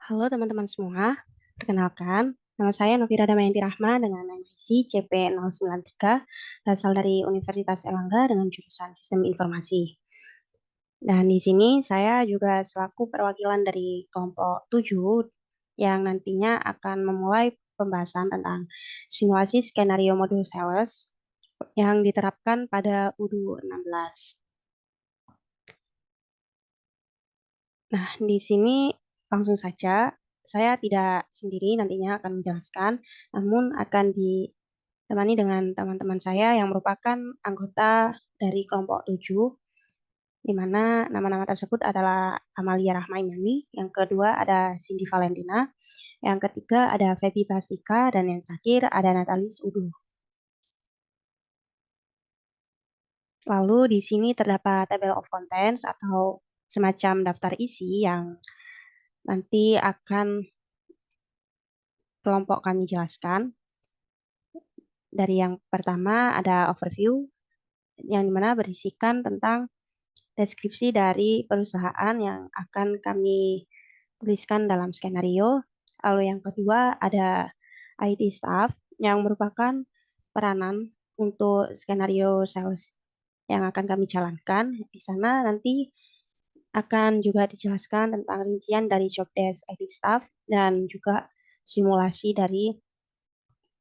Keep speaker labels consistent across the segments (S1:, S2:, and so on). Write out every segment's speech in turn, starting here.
S1: Halo teman-teman semua, perkenalkan, nama saya Novira Damayanti Rahma dengan NIC CP093, berasal dari Universitas Erlangga dengan jurusan Sistem Informasi. Dan di sini saya juga selaku perwakilan dari kelompok 7 yang nantinya akan memulai pembahasan tentang simulasi skenario modul sales yang diterapkan pada UDU 16. Nah, di sini langsung saja, saya tidak sendiri nantinya akan menjelaskan, namun akan ditemani dengan teman-teman saya yang merupakan anggota dari kelompok 7, di mana nama-nama tersebut adalah Amalia Rahmainani, yang kedua ada Cindy Valentina, yang ketiga ada Feby Bastika, dan yang terakhir ada Natalis Udu. Lalu di sini terdapat table of contents atau semacam daftar isi yang nanti akan kelompok kami jelaskan. Dari yang pertama ada overview, yang dimana berisikan tentang deskripsi dari perusahaan yang akan kami tuliskan dalam skenario. Lalu yang kedua ada IT staff, yang merupakan peranan untuk skenario sales yang akan kami jalankan. Di sana nanti akan juga dijelaskan tentang rincian dari job desk IT staff dan juga simulasi dari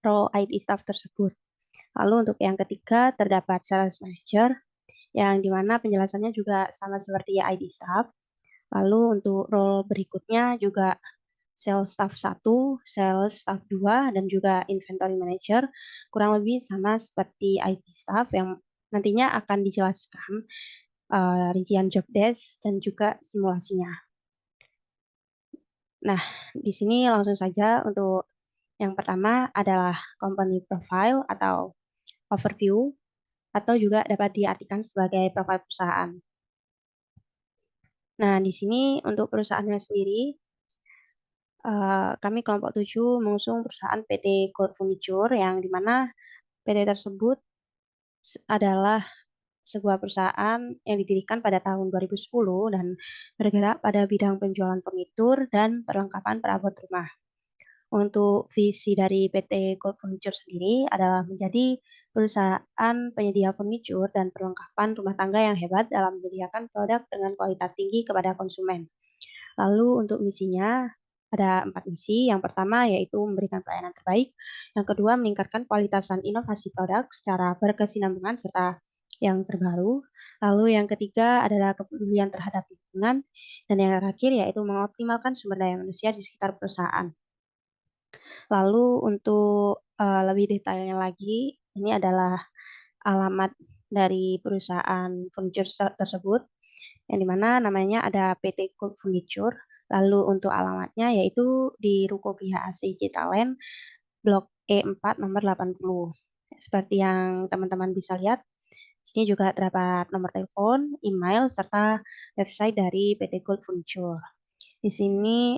S1: role IT staff tersebut. Lalu untuk yang ketiga terdapat sales manager yang dimana penjelasannya juga sama seperti ID staff. Lalu untuk role berikutnya juga sales staff 1, sales staff 2, dan juga inventory manager kurang lebih sama seperti IT staff yang nantinya akan dijelaskan rincian job desk dan juga simulasinya. Nah, di sini langsung saja untuk yang pertama adalah company profile atau overview atau juga dapat diartikan sebagai profil perusahaan. Nah, di sini untuk perusahaannya sendiri, kami kelompok 7 mengusung perusahaan PT Gold Furniture yang dimana PT tersebut adalah sebuah perusahaan yang didirikan pada tahun 2010 dan bergerak pada bidang penjualan furnitur dan perlengkapan perabot rumah. Untuk visi dari PT Gold Furniture sendiri adalah menjadi perusahaan penyedia furnitur dan perlengkapan rumah tangga yang hebat dalam menyediakan produk dengan kualitas tinggi kepada konsumen. Lalu untuk misinya ada 4 misi. Yang pertama yaitu memberikan pelayanan terbaik. Yang kedua meningkatkan kualitas dan inovasi produk secara berkesinambungan serta yang terbaru. Lalu yang ketiga adalah kepedulian terhadap lingkungan. Dan yang terakhir yaitu mengoptimalkan sumber daya manusia di sekitar perusahaan. Lalu untuk lebih detailnya lagi, ini adalah alamat dari perusahaan furniture tersebut, yang dimana namanya ada PT Gold Furniture. Lalu untuk alamatnya yaitu di Ruko GHAC Citraland, Blok E4 nomor 80. Seperti yang teman-teman bisa lihat, di sini juga terdapat nomor telepon, email, serta website dari PT Gold Furniture. Di sini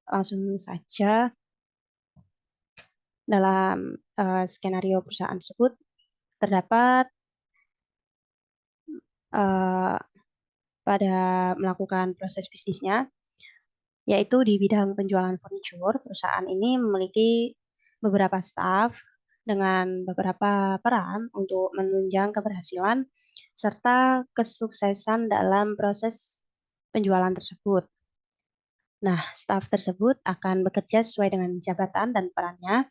S1: langsung saja dalam skenario perusahaan tersebut terdapat uh, pada melakukan proses bisnisnya, yaitu di bidang penjualan furniture. Perusahaan ini memiliki beberapa staf dengan beberapa peran untuk menunjang keberhasilan serta kesuksesan dalam proses penjualan tersebut. Nah, staf tersebut akan bekerja sesuai dengan jabatan dan perannya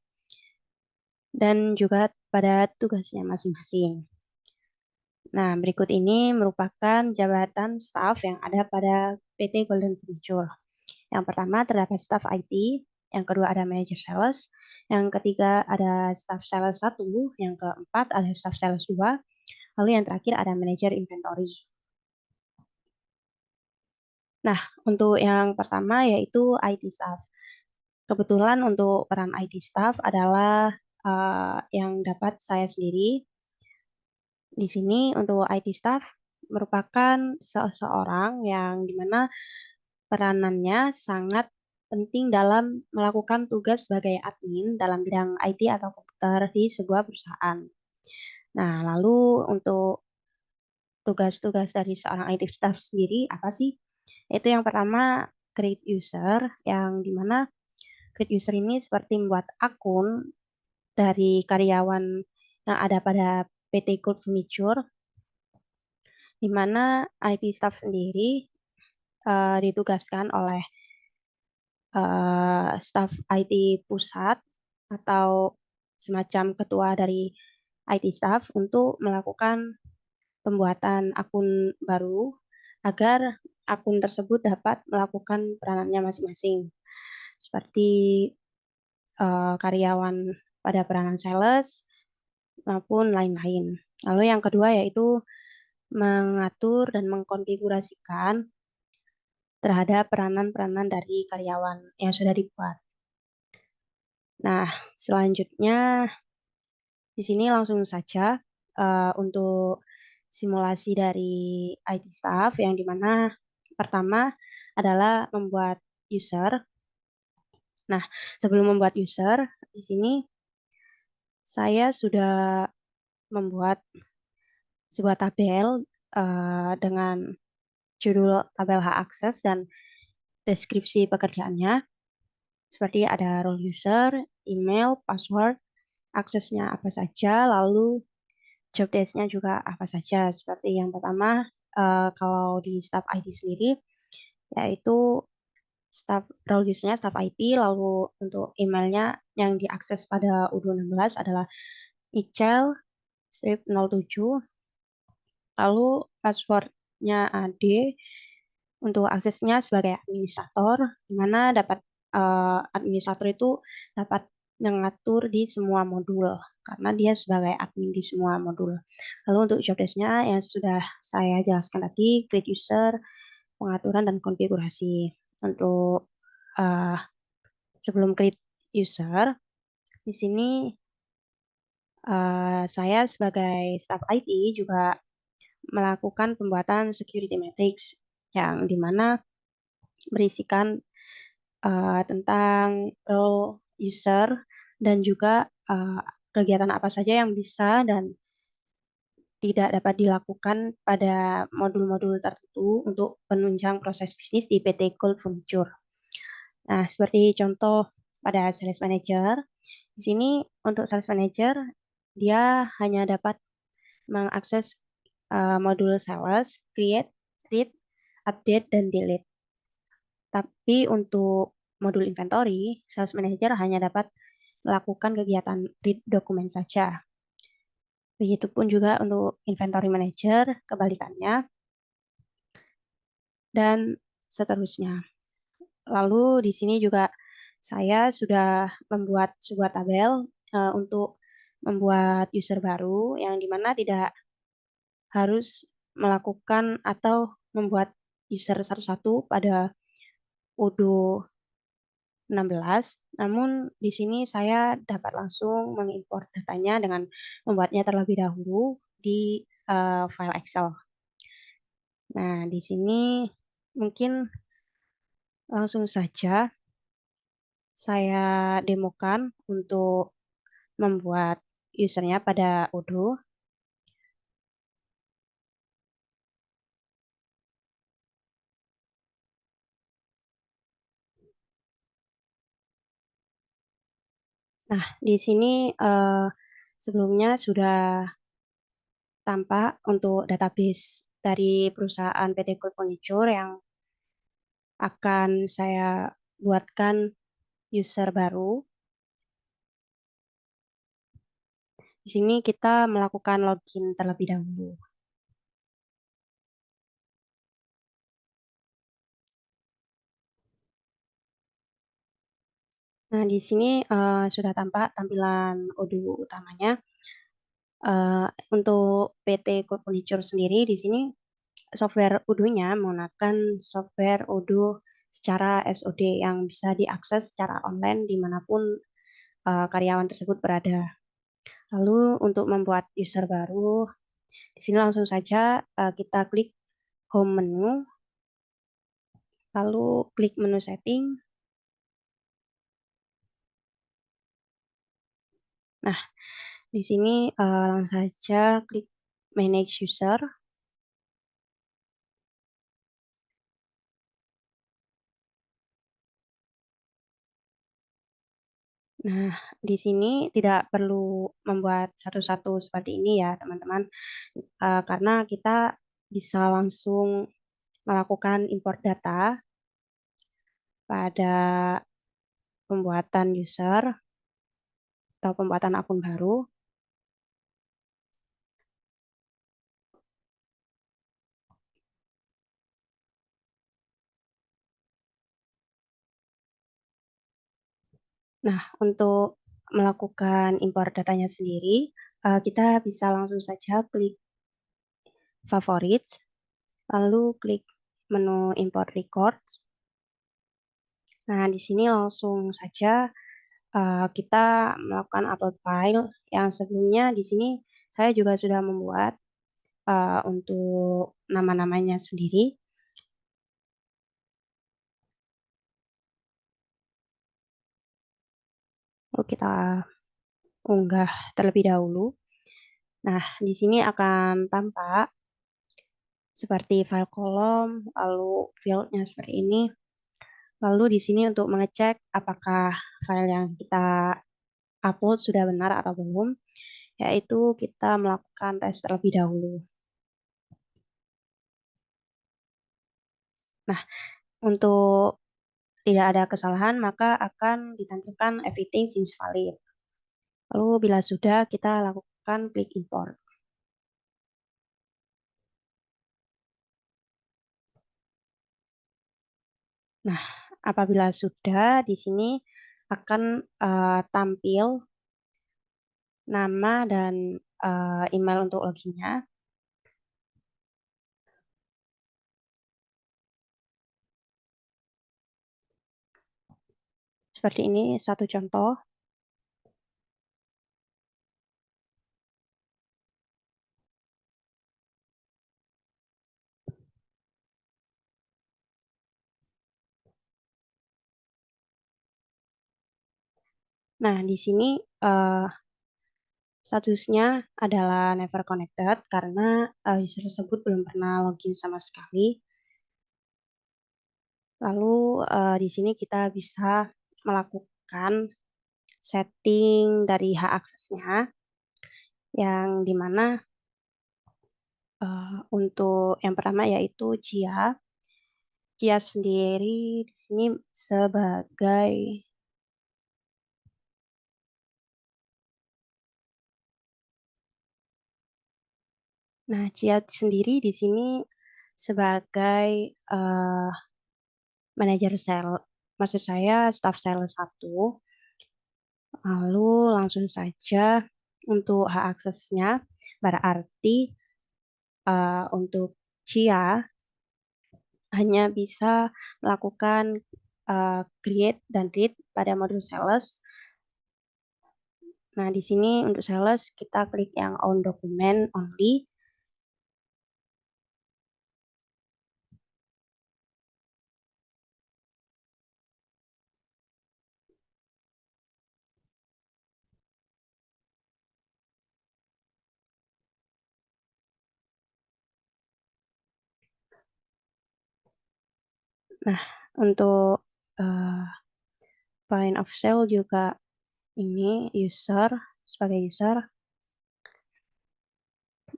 S1: dan juga pada tugasnya masing-masing. Nah, berikut ini merupakan jabatan staf yang ada pada PT Golden Furniture. Yang pertama terdapat staf IT, yang kedua ada manager sales, yang ketiga ada staf sales 1, yang keempat ada staf sales 2, lalu yang terakhir ada manajer inventory. Nah, untuk yang pertama yaitu IT staff. Kebetulan untuk peran IT staff adalah yang dapat saya sendiri. Di sini untuk IT staff merupakan seseorang yang dimana peranannya sangat penting dalam melakukan tugas sebagai admin dalam bidang IT atau komputer di sebuah perusahaan. Nah, lalu untuk tugas-tugas dari seorang IT staff sendiri apa sih? Itu yang pertama create user, yang dimana create user ini seperti membuat akun dari karyawan yang ada pada PT Gold Furniture, di mana IT staff sendiri ditugaskan oleh staf IT pusat atau semacam ketua dari IT staff untuk melakukan pembuatan akun baru agar akun tersebut dapat melakukan peranannya masing-masing, seperti karyawan pada peranan sales maupun lain-lain. Lalu yang kedua yaitu mengatur dan mengkonfigurasikan terhadap peranan-peranan dari karyawan yang sudah dibuat. Nah, selanjutnya di sini langsung saja untuk simulasi dari IT staff yang dimana pertama adalah membuat user. Nah, sebelum membuat user, di sini saya sudah membuat sebuah tabel dengan judul tabel hak akses dan deskripsi pekerjaannya, seperti ada role user, email, password, aksesnya apa saja, lalu job desk-nya juga apa saja. Seperti yang pertama, kalau di staff IT sendiri, yaitu staff role user-nya staff IT, lalu untuk emailnya yang diakses pada U216 adalah Ichel strip 07, lalu passwordnya AD untuk aksesnya sebagai administrator, di mana dapat administrator itu dapat mengatur di semua modul karena dia sebagai admin di semua modul. Lalu untuk job desk-nya yang sudah saya jelaskan tadi, create user, pengaturan dan konfigurasi. Untuk uh, sebelum create user, di sini saya sebagai staff IT juga melakukan pembuatan security matrix yang dimana berisikan tentang role user dan juga kegiatan apa saja yang bisa dan tidak dapat dilakukan pada modul-modul tertentu untuk penunjang proses bisnis di PT Gold Furniture. Nah, seperti contoh pada sales manager, di sini untuk sales manager dia hanya dapat mengakses modul sales, create, read, update, dan delete. Tapi untuk modul inventory, sales manager hanya dapat melakukan kegiatan read dokumen saja. Begitupun juga untuk inventory manager, kebalikannya, dan seterusnya. Lalu di sini juga saya sudah membuat sebuah tabel untuk membuat user baru yang dimana tidak harus melakukan atau membuat user satu-satu pada Udo 16, namun di sini saya dapat langsung mengimport datanya dengan membuatnya terlebih dahulu di file Excel. Nah, di sini mungkin langsung saja saya demokan untuk membuat usernya pada Odoo. Nah, di sini eh, sebelumnya sudah tampak untuk database dari perusahaan PT Gold Furniture yang akan saya buatkan user baru. Di sini kita melakukan login terlebih dahulu. Nah, di sini sudah tampak tampilan Odoo utamanya. Untuk PT Gold Furniture sendiri, di sini software Odoo-nya menggunakan software Odoo secara SOD yang bisa diakses secara online dimanapun karyawan tersebut berada. Lalu untuk membuat user baru, di sini langsung saja kita klik Home menu, lalu klik menu setting. Nah, di sini langsung saja klik Manage User. Nah, di sini tidak perlu membuat satu-satu seperti ini ya, teman-teman. Karena kita bisa langsung melakukan import data pada pembuatan user atau pembuatan akun baru. Nah, untuk melakukan import datanya sendiri, kita bisa langsung saja klik favorites, lalu klik menu import records. Nah, di sini langsung saja kita melakukan upload file yang sebelumnya di sini saya juga sudah membuat untuk nama-namanya sendiri. Lalu kita unggah terlebih dahulu. Nah, di sini akan tampak seperti file kolom, lalu fieldnya seperti ini. Lalu di sini untuk mengecek apakah file yang kita upload sudah benar atau belum, yaitu kita melakukan tes terlebih dahulu. Nah, untuk tidak ada kesalahan, maka akan ditampilkan everything seems valid. Lalu bila sudah, kita lakukan klik import. Nah, apabila sudah, di sini akan tampil nama dan email untuk loginnya. Seperti ini, satu contoh. Nah, di sini eh, statusnya adalah never connected karena user tersebut belum pernah login sama sekali. Lalu di sini kita bisa melakukan setting dari hak aksesnya yang dimana untuk yang pertama yaitu Jia. Jia sendiri di sini sebagai nah Jia sendiri di sini sebagai eh, manajer sales, maksud saya staff sales satu. Lalu langsung saja untuk hak aksesnya berarti untuk Cia hanya bisa melakukan create dan read pada modul sales. Nah, di sini untuk sales kita klik yang on document only. Nah, untuk eh, point of sale juga ini user sebagai user,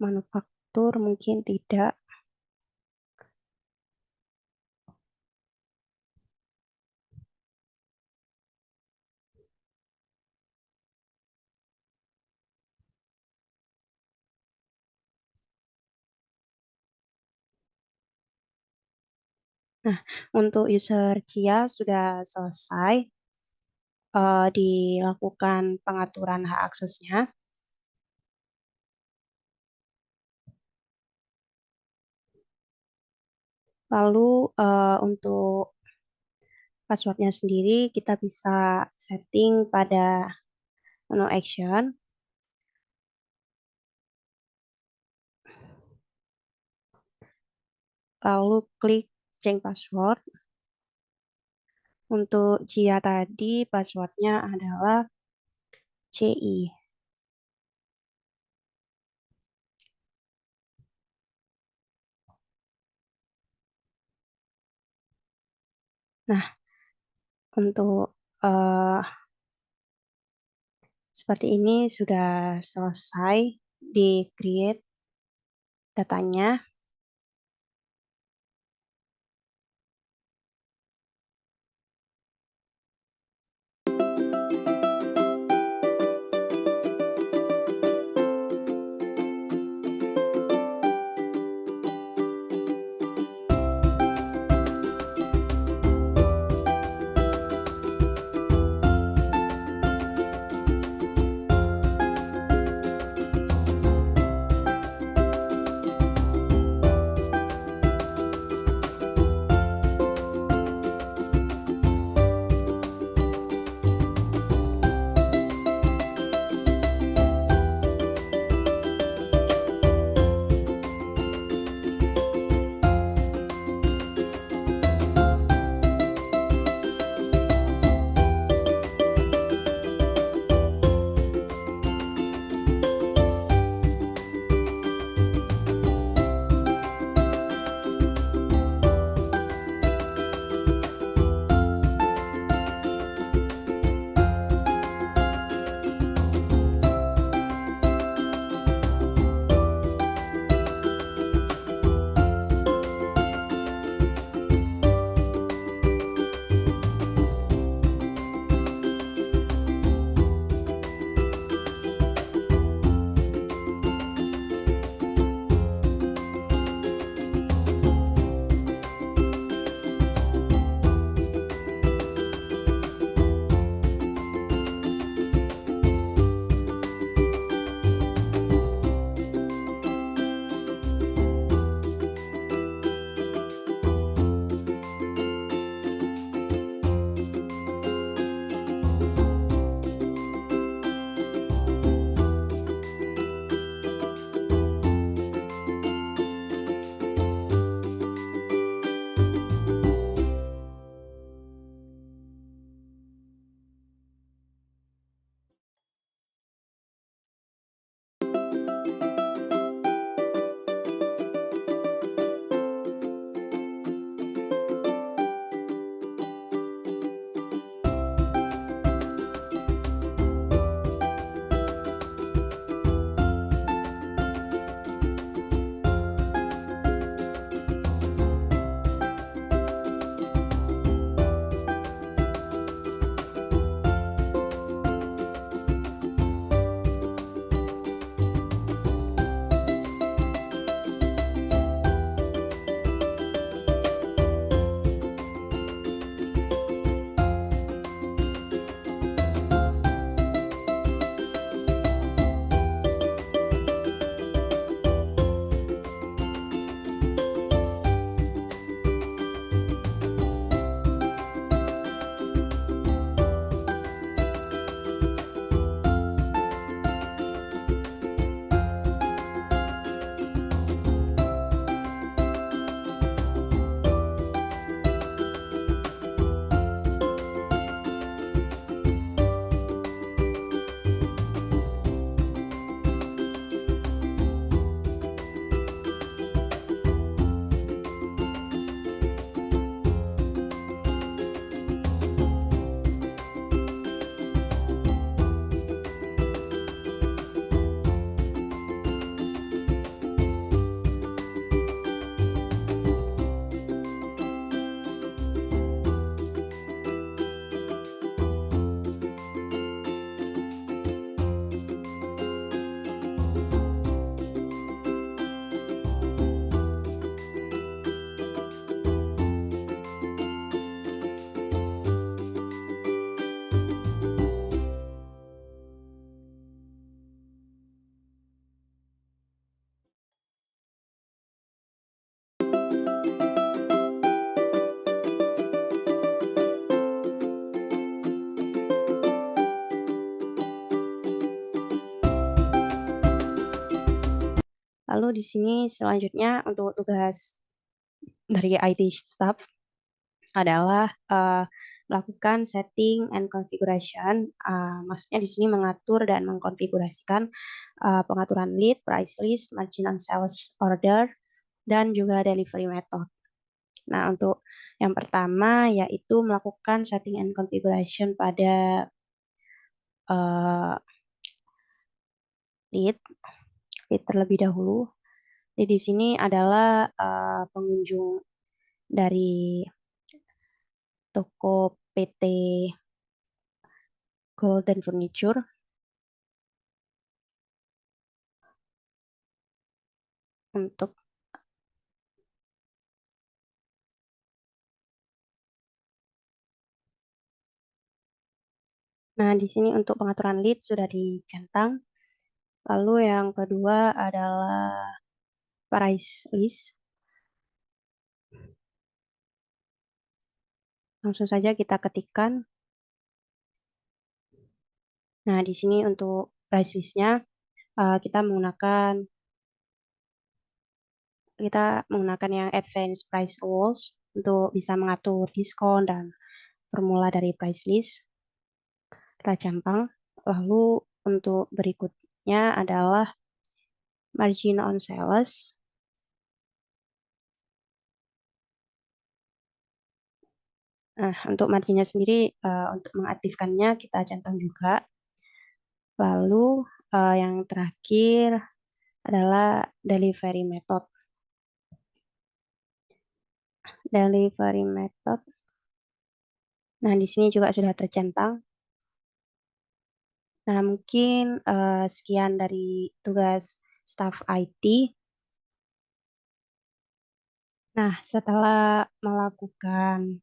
S1: manufaktur mungkin tidak. Nah, untuk user Cia sudah selesai dilakukan pengaturan hak aksesnya. Lalu untuk passwordnya sendiri kita bisa setting pada menu action, lalu klik change password. Untuk Jia tadi passwordnya adalah CI. Nah, untuk eh, Seperti ini sudah selesai di create datanya. Lalu di sini selanjutnya untuk tugas dari IT staff adalah melakukan setting and configuration. Maksudnya di sini mengatur dan mengkonfigurasikan pengaturan lead, price list, margin on sales order, dan juga delivery method. Nah, untuk yang pertama yaitu melakukan setting and configuration pada lead, lead terlebih dahulu. Di sini adalah pengunjung dari toko PT Golden Furniture. Untuk Nah, di sini untuk pengaturan lead sudah dicentang. Lalu yang kedua adalah price list. Langsung saja kita ketikkan. Nah, di sini untuk price listnya kita menggunakan yang advanced price rules untuk bisa mengatur diskon dan formula dari price list. Kita campang. Lalu untuk berikutnya adalah margin on sales. Nah, untuk marginnya sendiri, untuk mengaktifkannya kita centang juga. Lalu yang terakhir adalah delivery method. Delivery method. Nah, di sini juga sudah tercentang. Nah, mungkin sekian dari tugas staff IT. Nah, setelah melakukan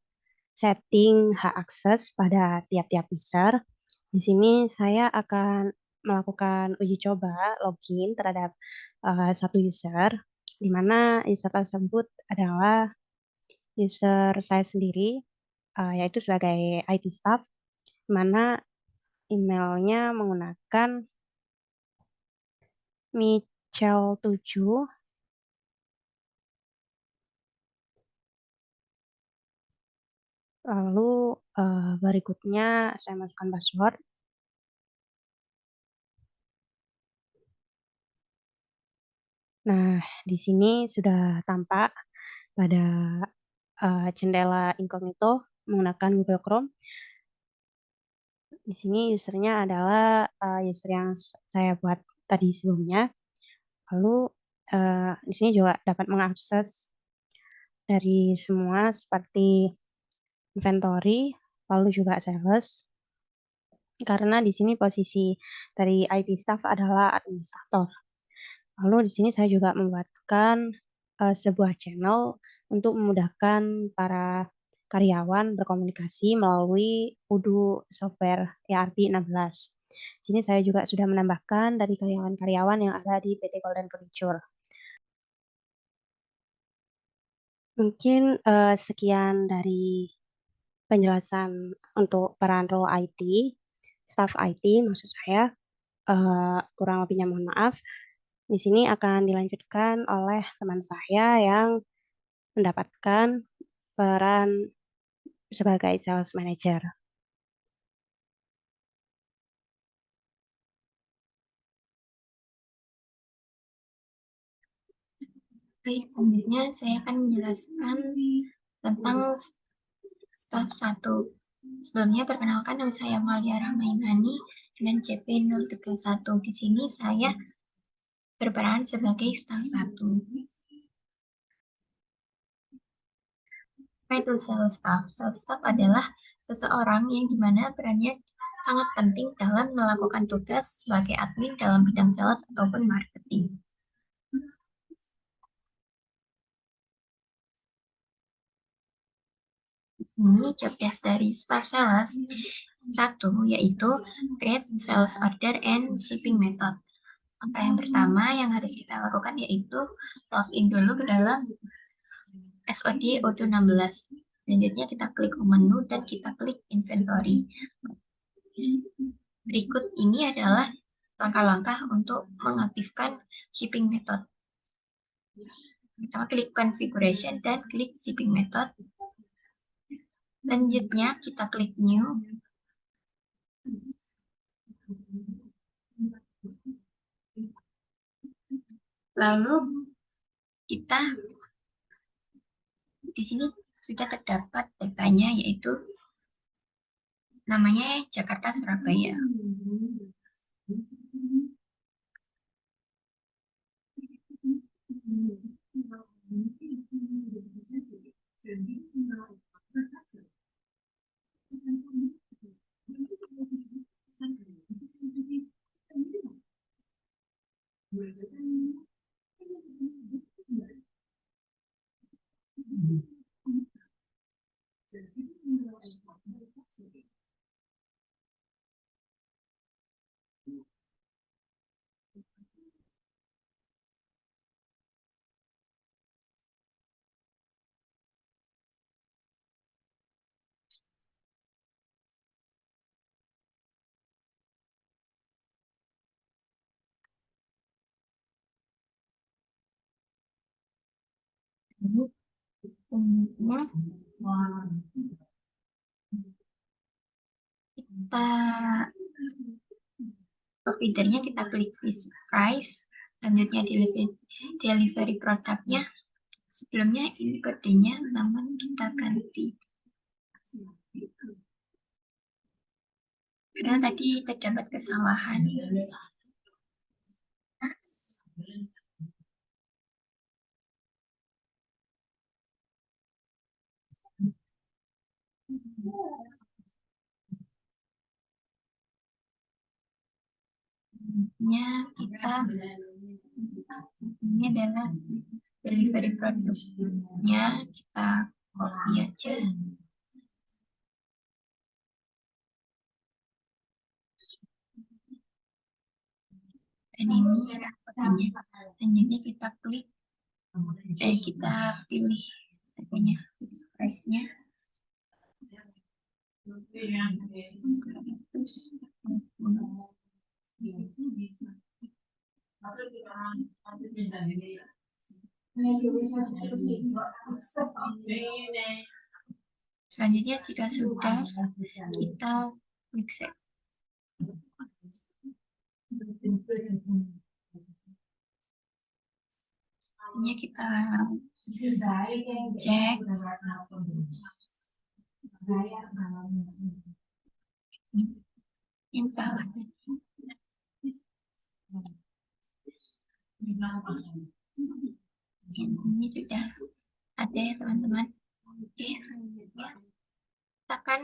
S1: setting hak akses pada tiap-tiap user, di sini saya akan melakukan uji coba login terhadap satu user, di mana user tersebut adalah user saya sendiri, yaitu sebagai IT staff, di mana emailnya menggunakan Michel7. Lalu berikutnya saya masukkan password. Nah, di sini sudah tampak pada jendela incognito menggunakan Google Chrome. Di sini usernya adalah user yang saya buat tadi sebelumnya. Lalu di sini juga dapat mengakses dari semua seperti inventory, lalu juga sales. Karena di sini posisi dari IT staff adalah administrator. Lalu di sini saya juga membuatkan sebuah channel untuk memudahkan para karyawan berkomunikasi melalui Odoo software ERP 16. Di sini saya juga sudah menambahkan dari karyawan-karyawan yang ada di PT Golden Furniture. Mungkin sekian dari penjelasan untuk peran role IT, staff IT maksud saya. Kurang lebihnya mohon maaf. Di sini akan dilanjutkan oleh teman saya yang mendapatkan peran sebagai sales manager.
S2: Baik, selanjutnya saya akan menjelaskan tentang staf 1. Sebelumnya perkenalkan, nama saya Malia Rahmaimani dengan CP031. Di sini saya berperan sebagai staf 1. Apa itu sales staff? Sales staff adalah seseorang yang dimana perannya sangat penting dalam melakukan tugas sebagai admin dalam bidang sales ataupun marketing. Ini job desk dari staff sales 1 yaitu create sales order and shipping method. Maka yang pertama yang harus kita lakukan yaitu login dulu ke dalam SOD Odoo 16. Selanjutnya kita klik menu dan kita klik inventory. Berikut ini adalah langkah-langkah untuk mengaktifkan shipping method. Pertama klik configuration dan klik shipping method. Selanjutnya kita klik new. Lalu kita di sini sudah terdapat datanya yaitu namanya Jakarta Surabaya. Kemudian kita providernya kita klik visit price, selanjutnya delivery produknya. Sebelumnya ini kodenya, namun kita ganti karena tadi terdapat kesalahan. Kita ini adalah delivery produknya, kita copy aja. Dan ini kodenya. Selanjutnya kita klik, kita pilih harganya, price-nya. Selanjutnya jika sudah, kita klik save. Ini kita cek yang salah tadi. Ini sudah ada ya teman-teman. Oke, selanjutnya kita akan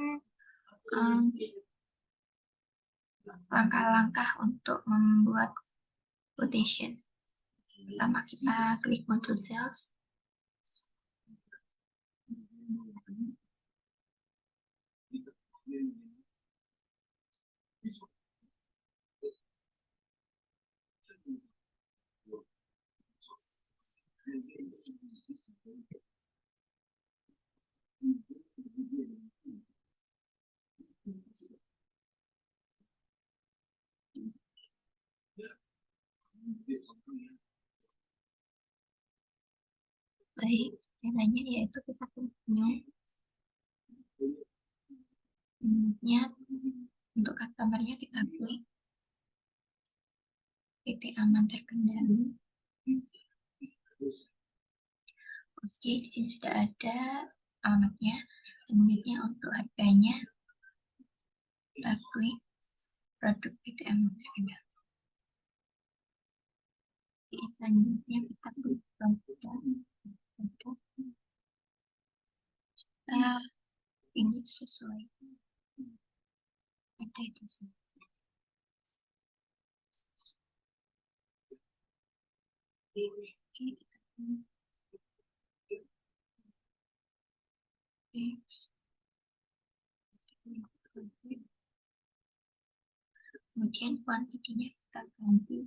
S2: langkah-langkah untuk membuat quotation. Pertama kita klik module sales. Baik, caranya yaitu kita klik new. Kemudian untuk customernya kita klik PT aman terkendali. Oke, di sini sudah ada alamatnya. Kemudian untuk harganya kita klik produk PT aman terkendali. Selanjutnya kita klik produk. Kita pilih sesuai ada di sini. Kemudian kuantitinya kita ganti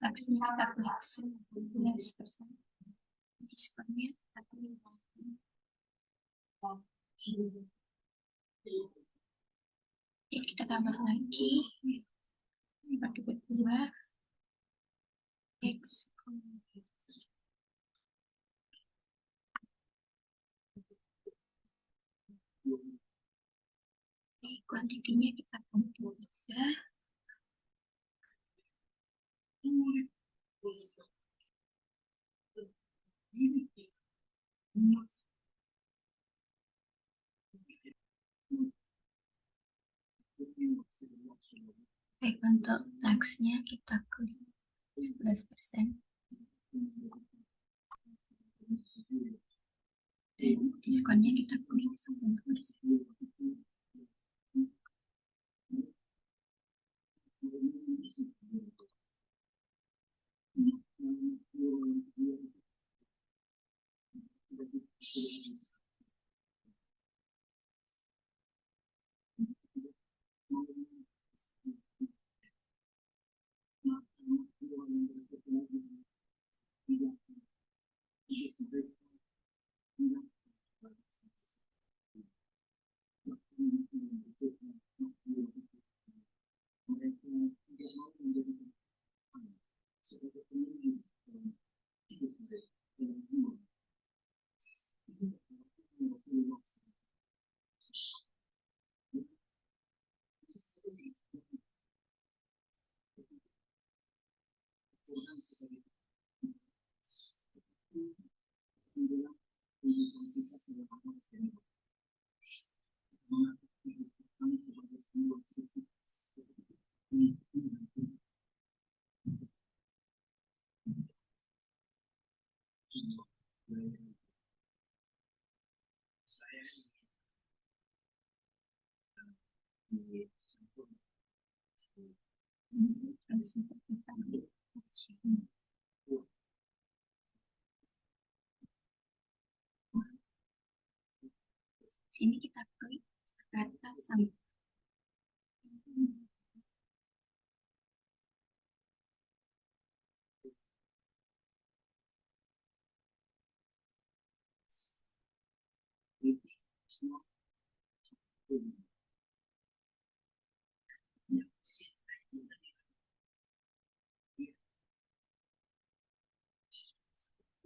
S2: taksnya kita klik 11%, diskonnya kita klik. Jadi kita tambah lagi produk kedua X. Kuantitinya kita ganti 3. Baik, untuk taxnya kita klik 11%. Dan diskonnya kita klik 10%. Sini kita klik Jakarta sampai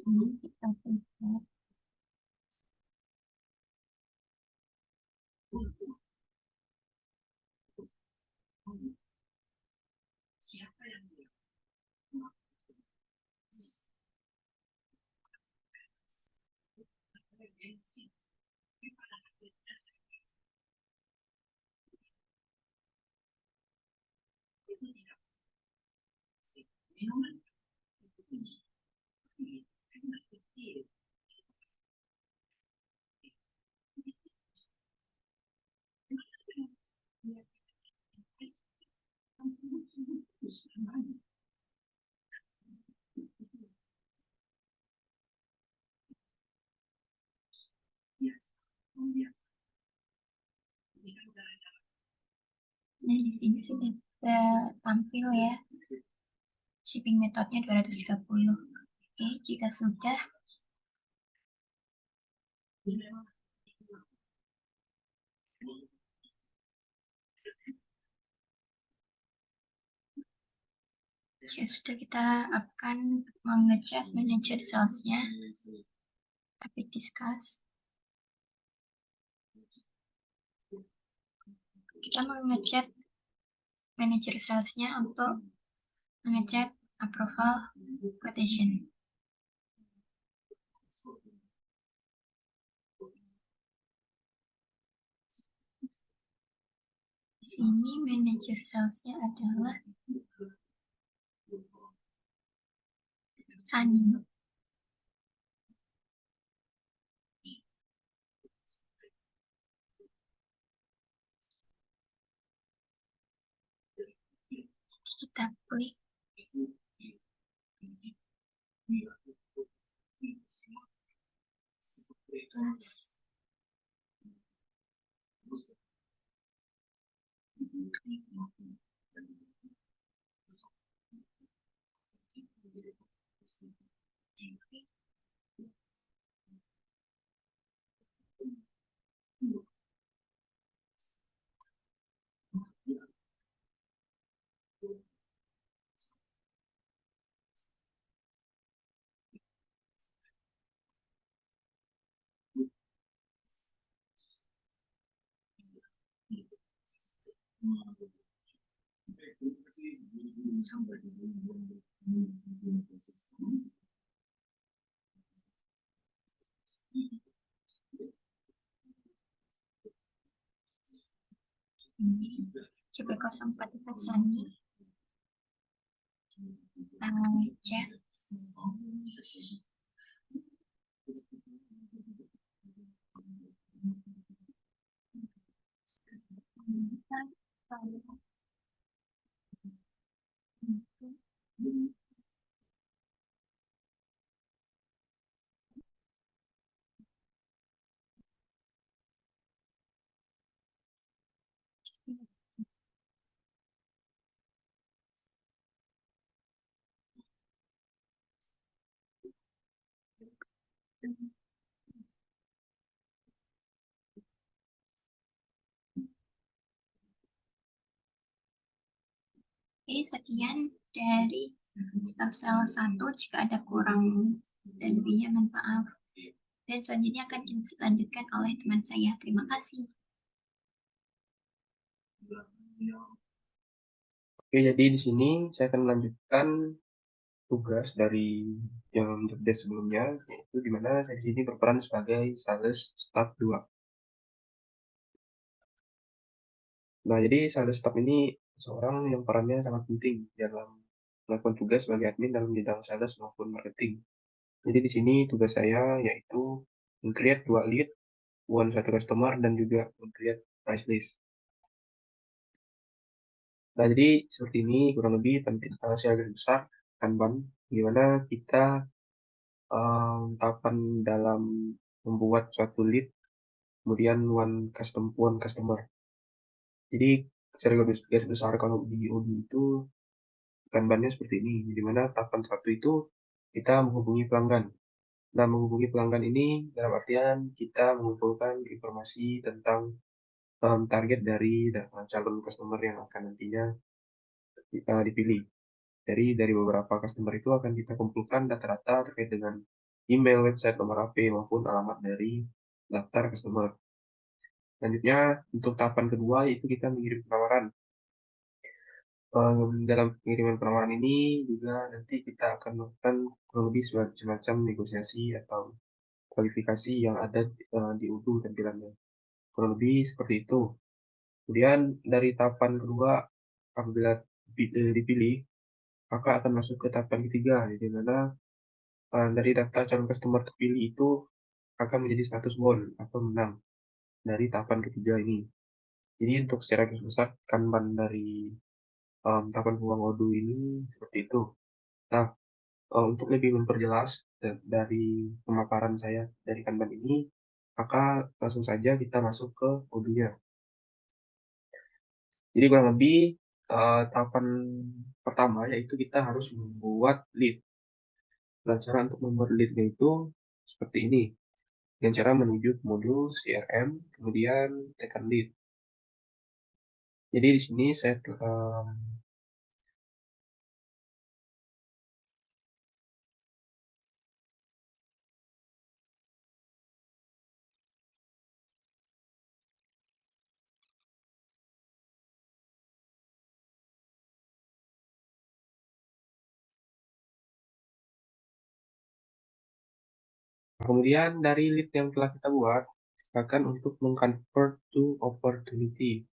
S2: ini kita klik Nah, di sini sudah tampil ya, shipping metodenya 230. Oke, jika sudah, kita akan mengecek manajer salesnya, tapi discuss. Kita mengecek manajer salesnya untuk mengecek approval quotation. Di sini manajer salesnya adalah Sunny. Kita klik plus ini CP04 itu Sunny. Chat Oke, sekian dari staf sel 1. Jika ada kurang dan lebihnya, mohon maaf. Dan selanjutnya akan dilanjutkan oleh teman saya. Terima kasih.
S3: Oke, jadi di sini saya akan melanjutkan tugas dari yang job desk sebelumnya, yaitu di mana saya di sini berperan sebagai sales staff 2. Nah, jadi sales staff ini seorang yang perannya sangat penting dalam melakukan tugas sebagai admin dalam bidang sales maupun marketing. Jadi di sini tugas saya yaitu meng-create 2 lead, one satu customer, dan juga meng-create price list. Nah, jadi seperti ini kurang lebih secara garis besar Kanban, gimana kita tahapan dalam membuat suatu lead, kemudian one customer. Jadi secara garis besar kalau di OD itu Kanbannya seperti ini, di mana tahapan satu itu kita menghubungi pelanggan. Nah, menghubungi pelanggan ini dalam artian kita mengumpulkan informasi tentang target dari calon customer yang akan nantinya dipilih. Dari beberapa customer itu akan kita kumpulkan data-data terkait dengan email, website, nomor HP, maupun alamat dari daftar customer. Selanjutnya, untuk tahapan kedua yaitu kita mengirim penawaran. Dalam pengiriman penawaran ini juga nanti kita akan melakukan kurang lebih semacam negosiasi atau kualifikasi yang ada di UDU tampilannya. Kurang lebih seperti itu. Kemudian dari tahapan kedua, apabila dipilih, maka akan masuk ke tahapan ketiga, di mana dari daftar calon customer terpilih itu akan menjadi status won atau menang dari tahapan ketiga ini. Jadi untuk secara garis besar Kanban dari tahapan peluang Odoo ini seperti itu. Nah, untuk lebih memperjelas dari pemaparan saya dari Kanban ini, maka langsung saja kita masuk ke Odoo-nya. Jadi kurang lebih tahapan pertama yaitu kita harus membuat lead. Nah, cara untuk membuat lead-nya itu seperti ini. Dengan cara menuju ke modul CRM, kemudian tekan lead. Jadi di sini saya kemudian dari lead yang telah kita buat, silakan untuk mengconvert to opportunity.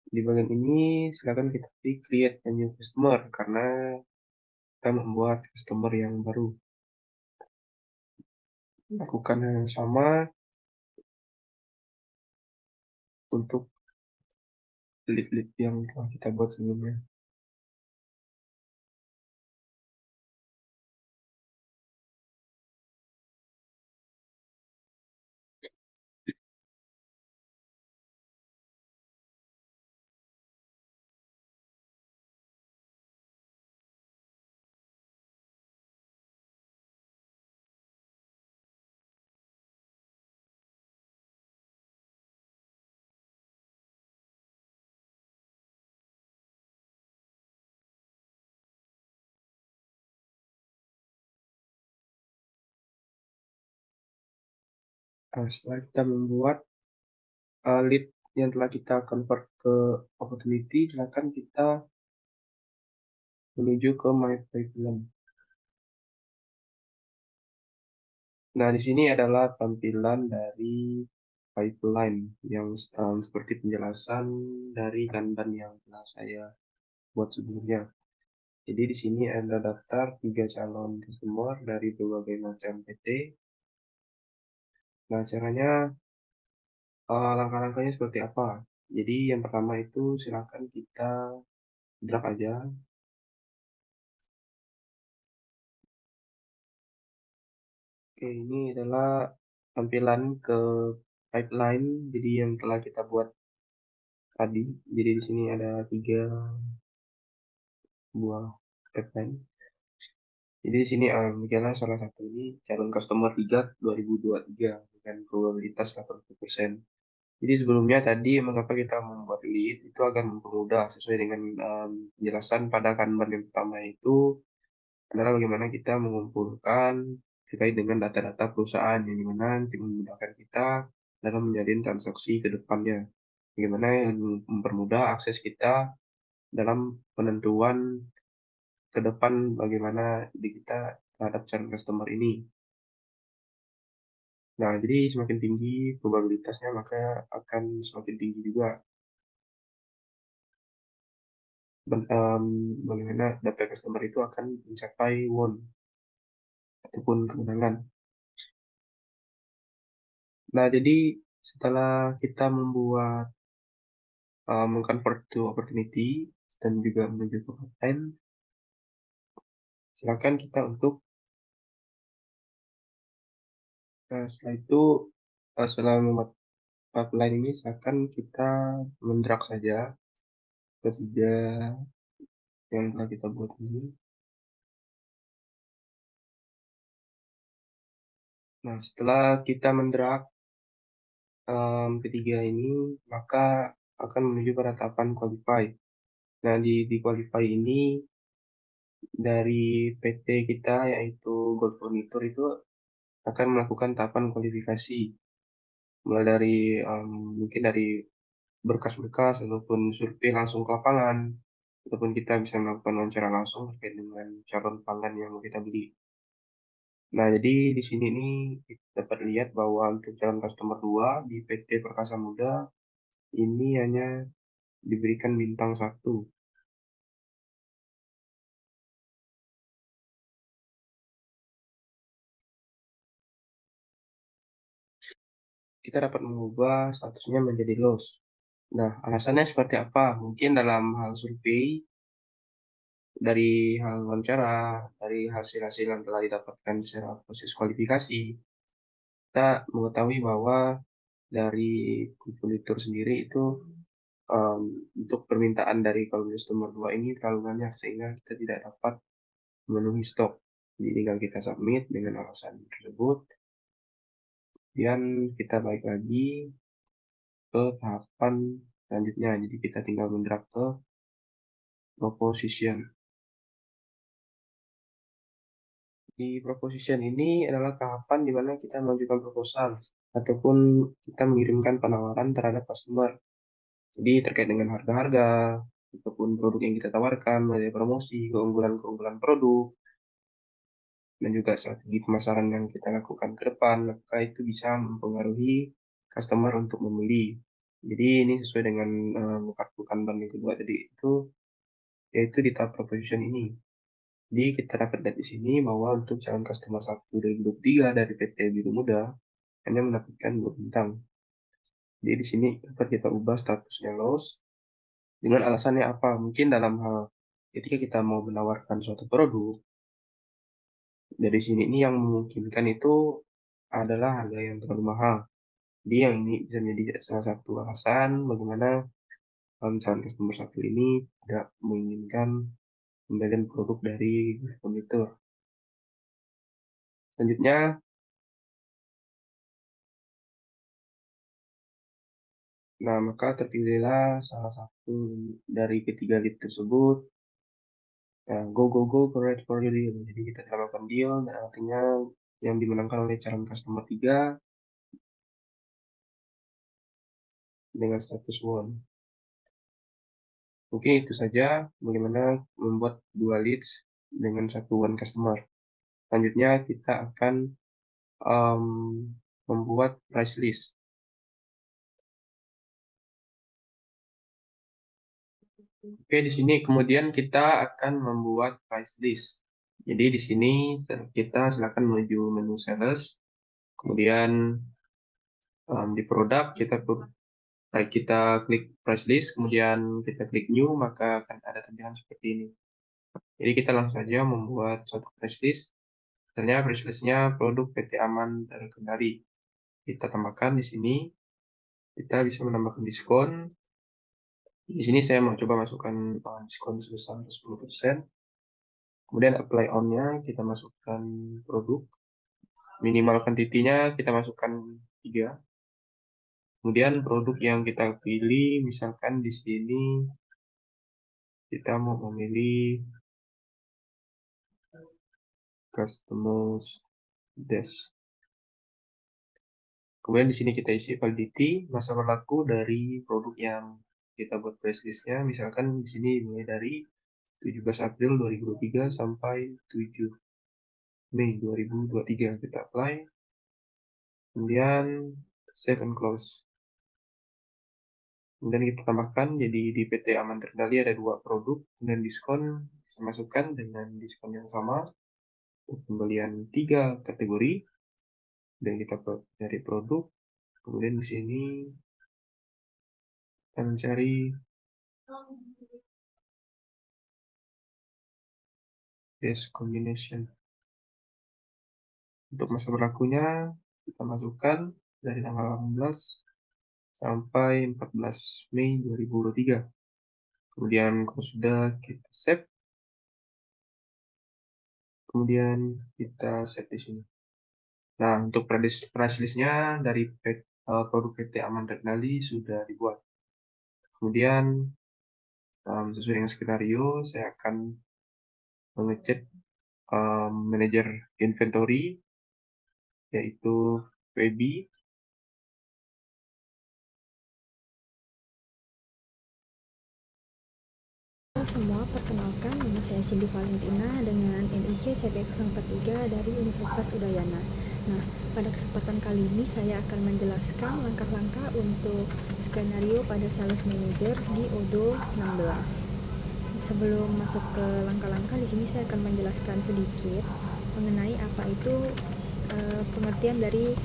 S3: Di bagian ini silakan kita pilih create a new customer karena kita membuat customer yang baru. Lakukan hal yang sama untuk lead-lead yang telah kita buat sebelumnya. Nah, setelah kita membuat lead yang telah kita convert ke opportunity, silakan kita menuju ke my pipeline. Nah, di sini adalah tampilan dari pipeline yang seperti penjelasan dari Kanban yang telah saya buat sebelumnya. Jadi di sini ada daftar 3 calon customer dari berbagai macam PT. Nah, caranya langkah-langkahnya seperti apa? Jadi yang pertama itu silakan kita drag aja. Oke, ini adalah tampilan ke pipeline. Jadi yang telah kita buat tadi. Jadi di sini ada 3 buah pipeline. Jadi di sini misalnya salah satu ini calon customer 3 2023 dengan probabilitas 80%. Jadi sebelumnya tadi mengapa kita membuat lead itu agar mempermudah sesuai dengan penjelasan pada Kanban yang pertama itu adalah bagaimana kita mengumpulkan terkait dengan data-data perusahaan yang dimana nanti memudahkan kita dalam menjalin transaksi ke depannya. Bagaimana yang mempermudah akses kita dalam penentuan ke depan bagaimana ide kita terhadap calon customer ini. Nah, jadi semakin tinggi probabilitasnya maka akan semakin tinggi juga bagaimana data customer itu akan mencapai won ataupun kemenangan. Nah, jadi setelah kita membuat mengconvert to opportunity dan juga menuju ke pipeline, silakan kita untuk setelah itu setelah membuat pipeline ini silakan kita mendrag saja ketiga yang telah kita buat ini. Nah, setelah kita mendrag ketiga ini, maka akan menuju pada tahapan qualify. Nah, di qualify ini dari PT kita yaitu Gold Furniture itu akan melakukan tahapan kualifikasi mulai dari mungkin dari berkas-berkas ataupun survei langsung ke lapangan ataupun kita bisa melakukan wawancara langsung terkait dengan calon pelanggan yang mau kita beli. Nah, jadi di sini nih kita dapat lihat bahwa untuk calon customer 2 di PT Perkasa Muda ini hanya diberikan bintang 1. Kita dapat mengubah statusnya menjadi lost. Nah, alasannya seperti apa? Mungkin dalam hal survei, dari hal wawancara, dari hasil-hasil yang telah didapatkan secara proses kualifikasi, kita mengetahui bahwa dari kompetitor sendiri itu um, untuk permintaan dari kalau customer 2 ini terlalu banyak sehingga kita tidak dapat memenuhi stok. Jadi tinggal kita submit dengan alasan tersebut, dan kita balik lagi ke tahapan selanjutnya. Jadi kita tinggal mendrag ke proposition. Di proposition ini adalah tahapan di mana kita mengajukan proposal ataupun kita mengirimkan penawaran terhadap customer. Jadi terkait dengan harga-harga ataupun produk yang kita tawarkan, mulai dari promosi, keunggulan-keunggulan produk, dan juga strategi pemasaran yang kita lakukan ke depan, maka itu bisa mempengaruhi customer untuk membeli. Jadi ini sesuai dengan kartu Kanban yang kedua tadi itu, yaitu di tahap proposition ini. Jadi kita dapat lihat di sini bahwa untuk calon customer 1 2023 dari PT Biru Muda hanya mendapatkan 2 bintang. Jadi di sini dapat kita ubah statusnya loss dengan alasannya apa? Mungkin dalam hal ketika kita mau menawarkan suatu produk, dari sini ini yang memungkinkan itu adalah harga yang terlalu mahal. Jadi yang ini bisa menjadi salah satu alasan bagaimana calon customer 1 ini tidak menginginkan pembelian produk dari kompetitor. Selanjutnya, nah maka terpilihlah salah satu dari ketiga lead tersebut. Nah, go correct for your deal. Jadi kita telah melakukan deal, dan artinya yang dimenangkan oleh calon customer 3 dengan status won. Mungkin itu saja bagaimana membuat 2 leads dengan satu one customer. Selanjutnya kita akan um, membuat price list. Oke, di sini kemudian kita akan membuat price list. Jadi di sini kita silakan menuju menu sales, kemudian di produk kita klik price list, kemudian kita klik new, maka akan ada tampilan seperti ini. Jadi kita langsung saja membuat suatu price list. Misalnya price listnya produk PT Aman terkendali. Kita tambahkan di sini, kita bisa menambahkan diskon. Di sini saya mau coba masukkan diskon sebesar 10%. Kemudian apply on-nya kita masukkan produk. Minimal quantity-nya kita masukkan 3. Kemudian produk yang kita pilih, misalkan di sini kita mau memilih customers dash. Kemudian di sini kita isi validity, masa berlaku dari produk yang kita buat price list-nya. Misalkan di sini mulai dari 17 April 2023 sampai 7 Mei 2023 kita apply. Kemudian save and close. Kemudian kita tambahkan, jadi di PT Aman Terkendali ada 2 produk dengan diskon, kita masukkan dengan diskon yang sama untuk pembelian 3 kategori. Dan kita cari produk, kemudian di sini kita mencari best combination. Untuk masa berlakunya kita masukkan dari tanggal 18 sampai 14 Mei 2023. Kemudian kalau sudah kita save, kemudian kita save di sini. Nah, untuk price list-nya dari produk PT Aman Terkendali sudah dibuat. Kemudian sesuai dengan skenario, saya akan mengecek manajer inventory, yaitu Feby.
S4: Semua, perkenalkan, nama saya Cindy Valentina dengan NIC CP043 dari Universitas Udayana. Nah, pada kesempatan kali ini saya akan menjelaskan langkah-langkah untuk skenario pada Sales Manager di ODO 16. Sebelum masuk ke langkah-langkah, di sini saya akan menjelaskan sedikit mengenai apa itu pengertian dari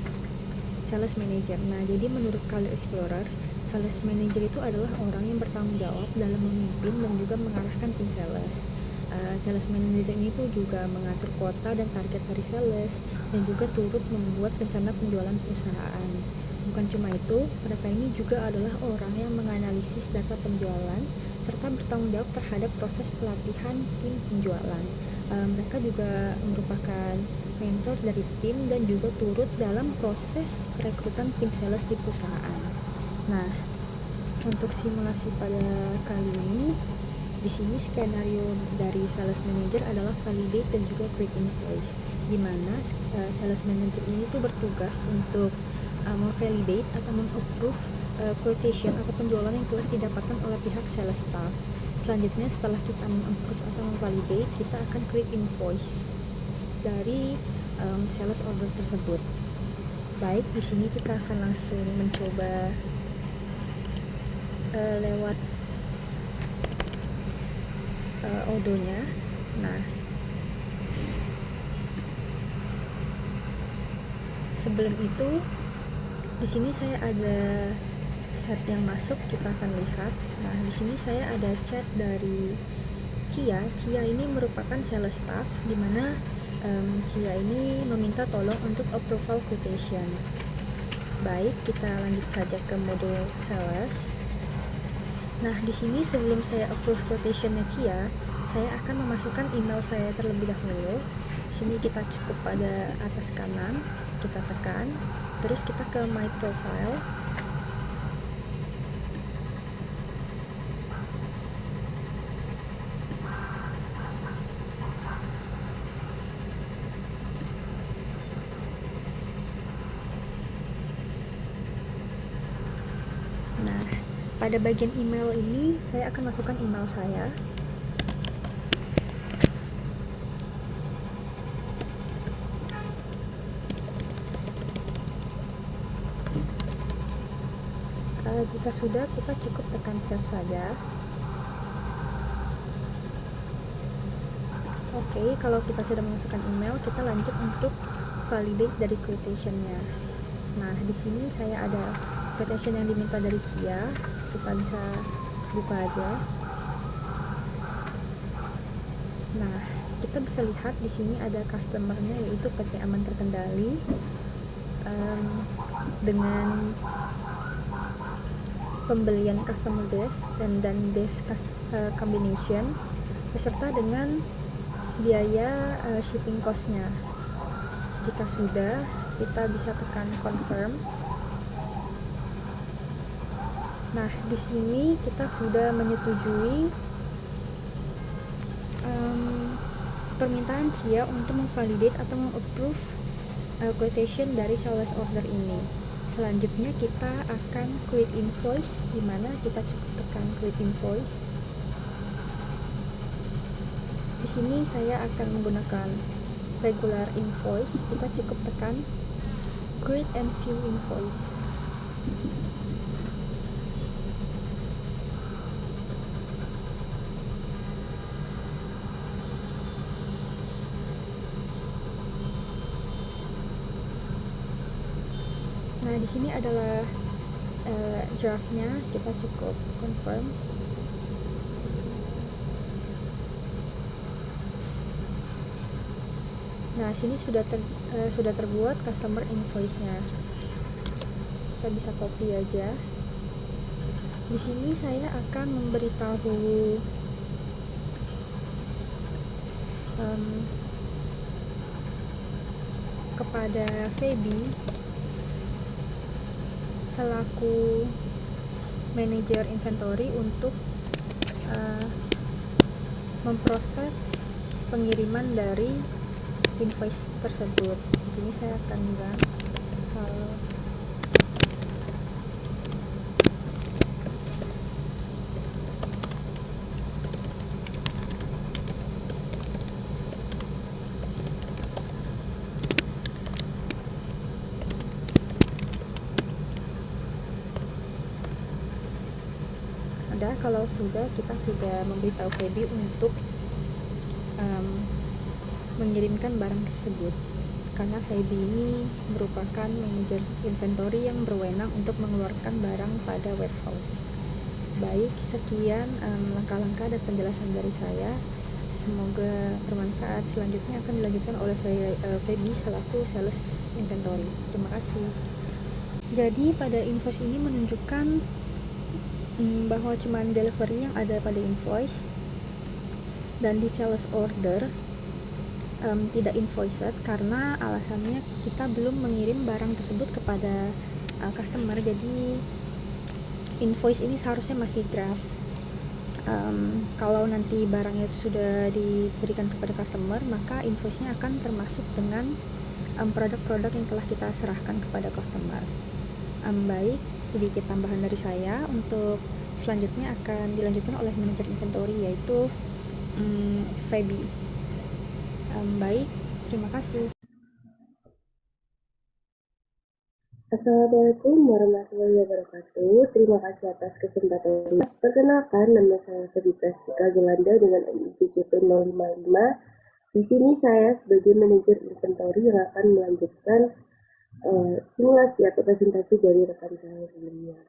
S4: Sales Manager. Nah, jadi menurut Career Explorer, Sales Manager itu adalah orang yang bertanggung jawab dalam memimpin dan juga mengarahkan tim sales. Sales Manager ini tuh juga mengatur kuota dan target dari sales dan juga turut membuat rencana penjualan perusahaan. Bukan cuma itu, mereka ini juga adalah orang yang menganalisis data penjualan serta bertanggung jawab terhadap proses pelatihan tim penjualan. Mereka juga merupakan mentor dari tim dan juga turut dalam proses perekrutan tim sales di perusahaan. Nah, untuk simulasi pada kali ini, di sini skenario dari sales manager adalah validate dan juga create invoice, di mana sales manager ini tuh bertugas untuk memvalidate atau mengapprove quotation atau penjualan yang telah didapatkan oleh pihak sales staff. Selanjutnya, setelah kita mengapprove atau memvalidate, kita akan create invoice dari sales order tersebut. Baik, di sini kita akan langsung mencoba lewat Odo-nya. Nah, sebelum itu di sini saya ada chat yang masuk, kita akan lihat. Nah, di sini saya ada chat dari Cia. Cia ini merupakan sales staff, di mana Cia ini meminta tolong untuk approval quotation. Baik, kita lanjut saja ke mode sales. Nah, di sini sebelum saya approve quotation-nya Cia, saya akan memasukkan email saya terlebih dahulu. Di sini kita cukup pada atas kanan, kita tekan, terus kita ke my profile. Nah, pada bagian email ini saya akan masukkan email saya. Jika sudah, kita cukup tekan save saja. Oke, kalau kita sudah memasukkan email, kita lanjut untuk validate dari quotation-nya. Nah, di sini saya ada quotation yang diminta dari Cia. Kita bisa buka aja. Nah, kita bisa lihat di sini ada customer-nya, yaitu PT Aman Terkendali dengan pembelian customer desk dan desk combination beserta dengan biaya shipping cost-nya. Jika sudah, kita bisa tekan confirm. Nah, di sini kita sudah menyetujui permintaan Cia untuk memvalidate atau mengapprove quotation dari sales order ini. Selanjutnya kita akan create invoice, di mana kita cukup tekan create invoice. Di sini saya akan menggunakan regular invoice. Kita cukup tekan create and view invoice. Nah, di sini adalah draftnya. Kita cukup confirm. Nah, sini sudah terbuat customer invoice-nya. Kita bisa copy aja. Di sini saya akan memberitahu kepada Feby selaku manajer inventory untuk memproses pengiriman dari invoice tersebut. Di sini saya akan bilang kalau kalau kita sudah memberitahu Feby untuk mengirimkan barang tersebut, karena Feby ini merupakan manajer inventory yang berwenang untuk mengeluarkan barang pada warehouse. Baik, sekian langkah-langkah dan penjelasan dari saya. Semoga bermanfaat. Selanjutnya akan dilanjutkan oleh Feby selaku sales inventory. Terima kasih. Jadi pada invoice ini menunjukkan bahwa cuma delivery yang ada pada invoice, dan di sales order tidak invoiced karena alasannya kita belum mengirim barang tersebut kepada customer. Jadi invoice ini seharusnya masih draft. Kalau nanti barangnya sudah diberikan kepada customer, maka invoice-nya akan termasuk dengan produk-produk yang telah kita serahkan kepada customer. Baik, sedikit tambahan dari saya. Untuk selanjutnya akan dilanjutkan oleh manajer inventory, yaitu Feby. Baik, terima kasih.
S5: Assalamualaikum warahmatullahi wabarakatuh. Terima kasih atas kesempatannya. Perkenalkan, nama saya Feby Prastika Jelanda dengan NIJ CP 055. Di sini saya sebagai manajer inventory yang akan melanjutkan simulasi atau presentasi dari rekan saya sebelumnya.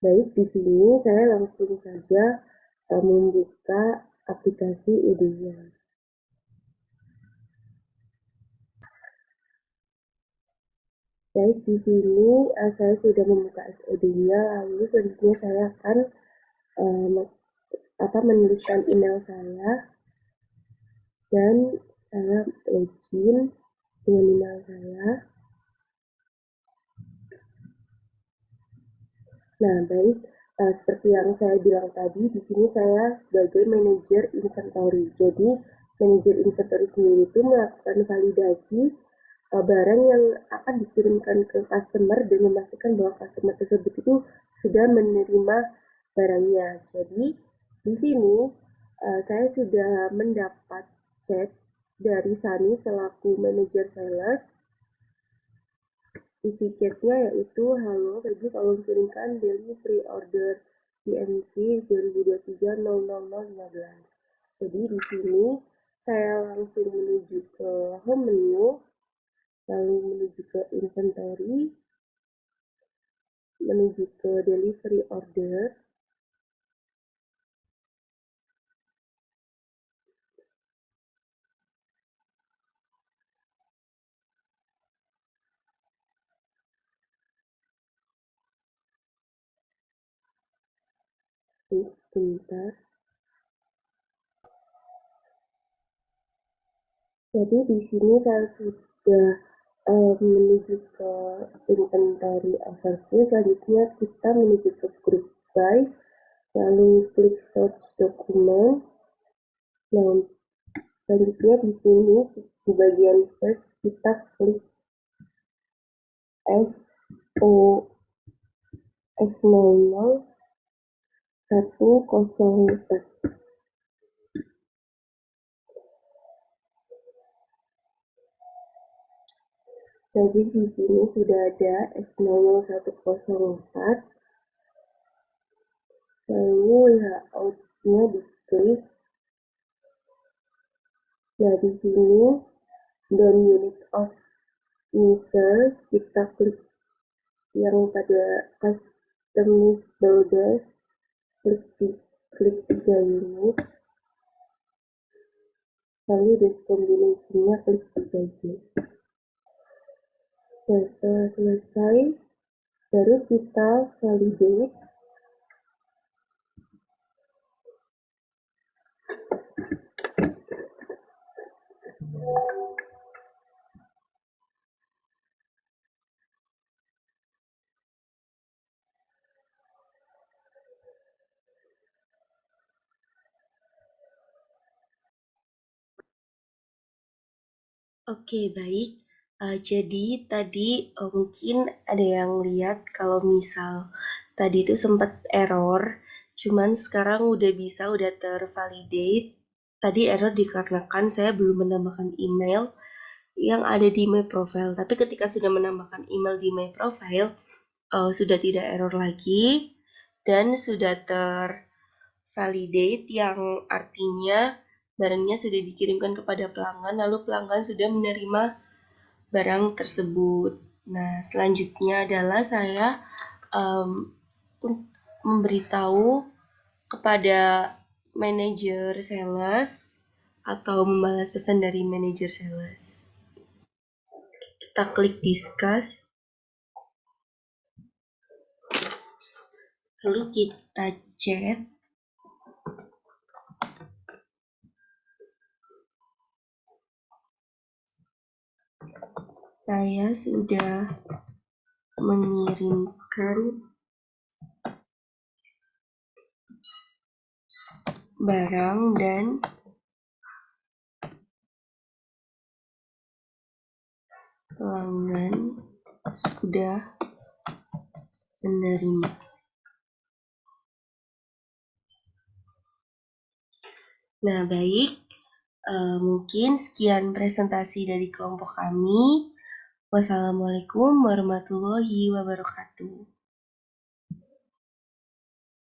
S5: Baik, di sini saya langsung saja membuka aplikasi UD-nya. Baik, di sini saya sudah membuka SOD-nya, lalu selanjutnya saya akan menuliskan email saya dan saya login dengan email saya. Nah, baik, seperti yang saya bilang tadi, di sini saya sebagai manajer inventory. Jadi, manajer inventory sendiri itu melakukan validasi barang yang akan dikirimkan ke customer dan memastikan bahwa customer tersebut itu sudah menerima barangnya. Jadi, di sini saya sudah mendapat chat dari Sani selaku manajer sales. Isi chatnya yaitu, halo Feby, tolong kirimkan delivery order DMC 2023-00015. Jadi di sini saya langsung menuju ke home menu, lalu menuju ke inventory, menuju ke delivery order. Sebentar. Jadi di sini saya sudah menuju ke inventory overview. Selanjutnya kita menuju ke group by, lalu klik search dokumen. Nah, selanjutnya di sini di bagian search kita klik S00104. Jadi di sini sudah ada S00104. Lalu layoutnya diklik. Nah, di sini down unit of user kita klik yang pada customize border, klik 3 unit, lalu di combination-nya klik 3 unit. Nah, setelah selesai baru kita validate.
S6: Oke, baik. Jadi tadi mungkin ada yang lihat kalau misal tadi itu sempat error, cuman sekarang udah tervalidate. Tadi error dikarenakan saya belum menambahkan email yang ada di my profile. Tapi ketika sudah menambahkan email di my profile, sudah tidak error lagi dan sudah tervalidate, yang artinya barangnya sudah dikirimkan kepada pelanggan, lalu pelanggan sudah menerima barang tersebut. Nah, selanjutnya adalah saya memberitahu kepada manajer sales atau membalas pesan dari manajer sales. Kita klik discuss, lalu kita chat. Saya sudah mengirimkan barang dan pelanggan sudah menerima. Nah, baik. Mungkin sekian presentasi dari kelompok kami. Wassalamualaikum warahmatullahi wabarakatuh.